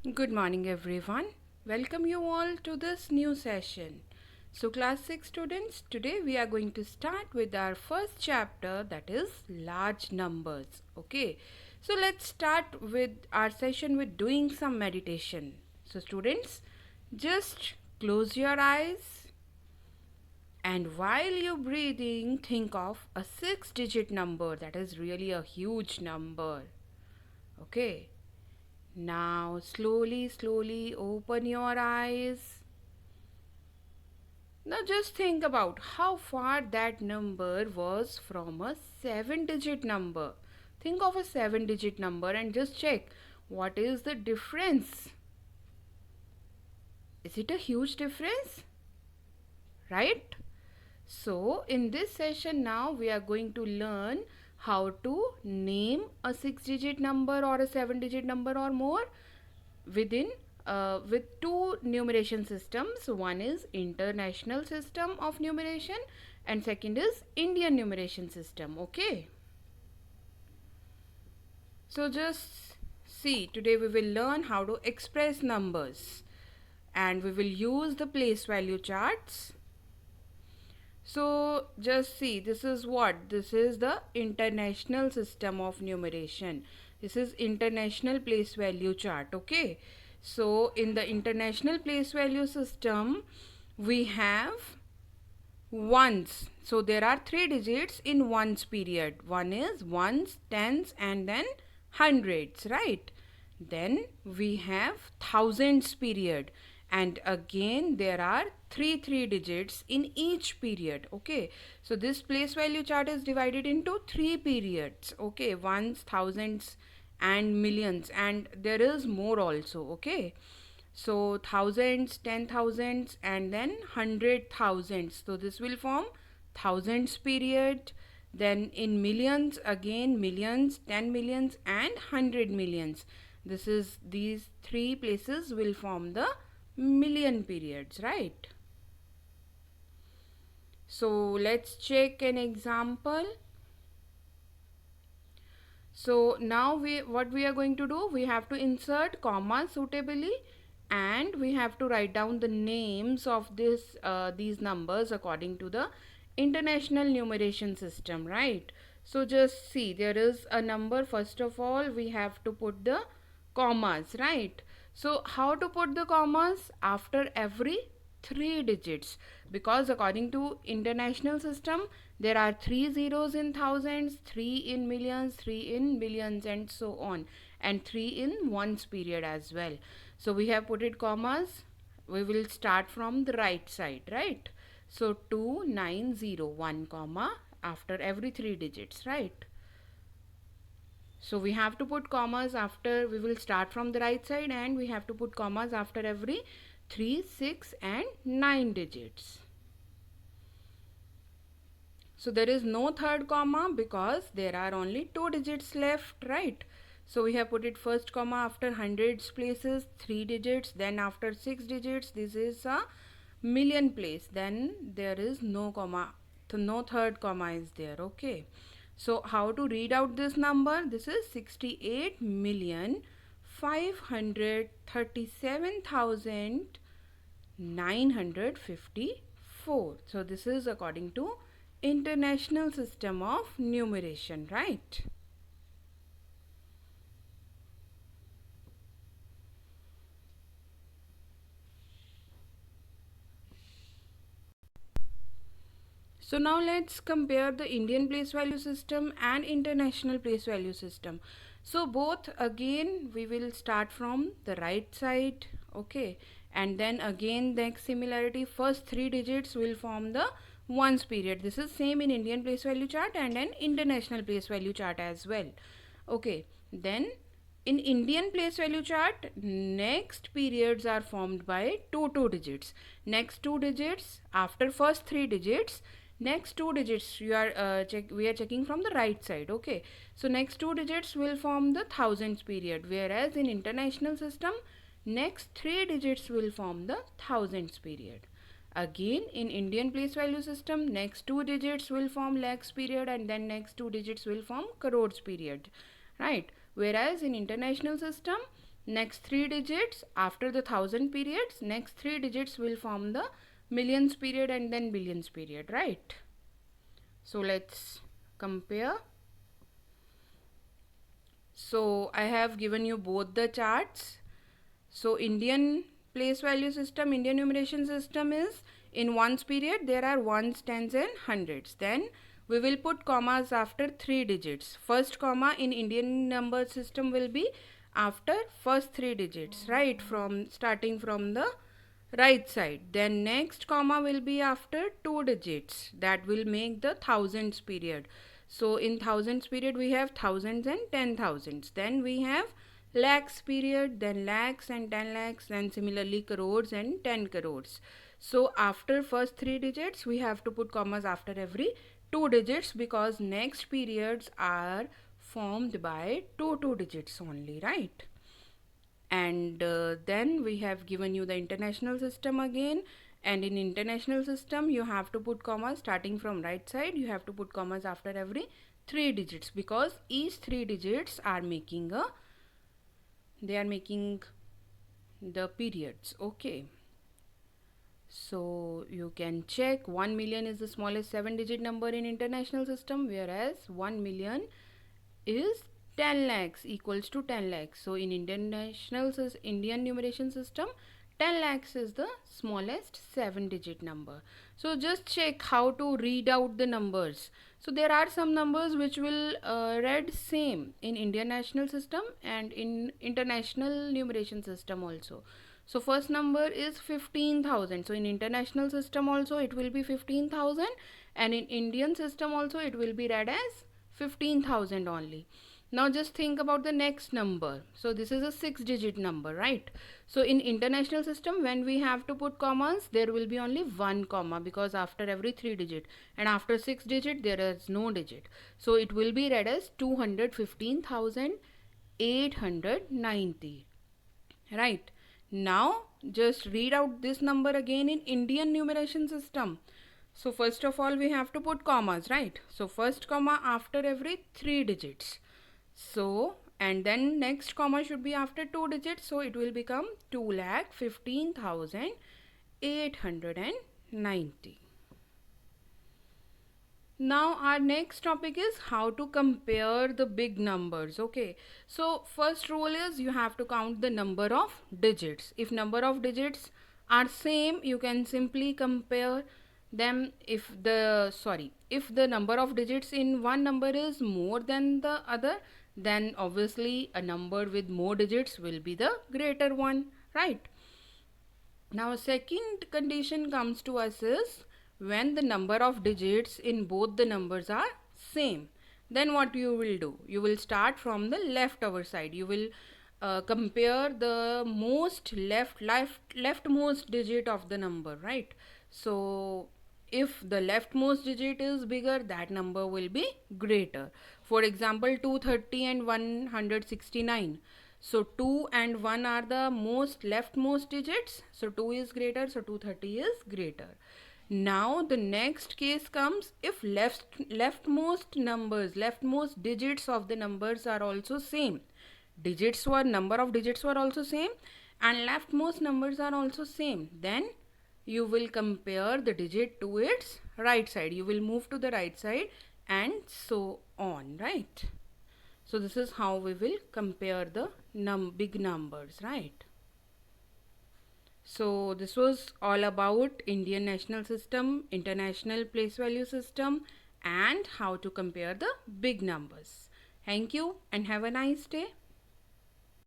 Good morning, everyone. Welcome you all to this new session. So, class 6 students, today we are going to start with our first chapter, that is large numbers. Okay, so let's start with our session with doing some meditation. So, students, just close your eyes and while you're breathing, think of a 6 digit number, that is really a huge number. Okay. Now, slowly open your eyes. Now, just think about how far that number was from a 7 digit number. Think of a 7 digit number and just check what is the difference. Is it a huge difference? Right? So, in this session, now we are going to learn how to name a 6 digit number or a 7 digit number or more within with two numeration systems. One is international system of numeration and second is Indian numeration system. Okay, so just see, today we will learn how to express numbers and we will use the place value charts. So just see, this is what? This is the international system of numeration. This is international place value chart. Okay. So in the international place value system, we have ones. So there are 3 digits in ones period. One is ones, tens, and then hundreds, right? Then we have thousands period, and again there are three digits in each period. Okay, so this place value chart is divided into three periods. Okay, ones, thousands, and millions, and there is more also. Okay, so thousands, 10,000s, and then 100,000s. So this will form thousands period. Then in millions, again millions, 10 millions, and 100 millions. This is, these three places will form the million periods, right? So let's check an example. So now what we are going to do, we have to insert comma suitably and we have to write down the names of these numbers according to the international numeration system, right? So just see, there is a number. First of all, we have to put the commas, right? So how to put the commas? After every 3 digits, because according to international system there are 3 zeros in thousands, 3 in millions, 3 in billions, and so on, and 3 in ones period as well. So we have put it commas. We will start from the right side, right? So 2901 comma after every 3 digits, right? So we have to put commas after, we will start from the right side and we have to put commas after every 3, 6, and 9 digits. So there is no third comma because there are only 2 digits left, right? So we have put it first comma after hundreds places, 3 digits, then after 6 digits, this is a million place, then there is no comma, so no third comma is there. Okay, so how to read out this number? This is 68,537,954. So this is according to international system of numeration, right? So now let's compare the Indian place value system and international place value system. So both, again we will start from the right side. Okay, and then again next similarity, first 3 digits will form the ones period. This is same in Indian place value chart and an international place value chart as well. Okay, then in Indian place value chart, next periods are formed by two digits. Next 2 digits after first 3 digits. Next 2 digits you are we are checking from the right side. Okay, so next 2 digits will form the thousands period, whereas in international system next 3 digits will form the thousands period. Again in Indian place value system, next 2 digits will form lakhs period and then next 2 digits will form crores period, right? Whereas in international system, Next three digits after the thousand periods, next three digits will form the millions period and then billions period, right? So let's compare. So I have given you both the charts. So Indian place value system, Indian numeration system is in ones period there are ones, tens and hundreds. Then we will put commas after three digits. First comma in Indian number system will be after first three digits, right? From starting from the right side. Then next comma will be after two digits. That will make the thousands period. So in thousands period we have thousands and 10,000s. Then we have lakhs period, then lakhs and 10 lakhs, then similarly crores and 10 crores. So after first three digits we have to put commas after every two digits because next periods are formed by two digits only, right? And then we have given you the international system again, and in international system you have to put commas starting from right side. You have to put commas after every three digits because each three digits are making the periods. Okay, so you can check 1 million is the smallest 7 digit number in international system, whereas 1 million is 10 lakhs equals to 10 lakhs. So in Indian numeration system, 10 lakhs is the smallest 7 digit number. So just check how to read out the numbers. So there are some numbers which will read same in Indian national system and in international numeration system also. So first number is 15,000. So in international system also it will be 15,000 and in Indian system also it will be read as 15,000 only. Now just think about the next number. So this is a 6 digit number, right? So in international system when we have to put commas there will be only one comma because after every three digit, and after 6 digit there is no digit. So it will be read as 215,890, right? Now just read out this number again in Indian numeration system. So first of all we have to put commas, right? So first comma after every three digits. So and then next comma should be after two digits. So it will become 2,15,890. Now our next topic is how to compare the big numbers. Okay, so first rule is you have to count the number of digits. If number of digits are same you can simply compare them. If the number of digits in one number is more than the other, then obviously a number with more digits will be the greater one, right? Now second condition comes to us is when the number of digits in both the numbers are same. Then what you will do? You will start from the leftover side. You will compare the leftmost digit of the number, right? So if the leftmost digit is bigger, that number will be greater. For example, 230 and 169. So 2 and 1 are the most leftmost digits. So 2 is greater, so 230 is greater. Now the next case comes if leftmost digits of the numbers are also same. Number of digits were also same and leftmost numbers are also same. Then you will compare the digit to its right side. You will move to the right side and so on, right? So this is how we will compare the big numbers, right? So this was all about Indian national system, international place value system, and how to compare the big numbers. Thank you and have a nice day.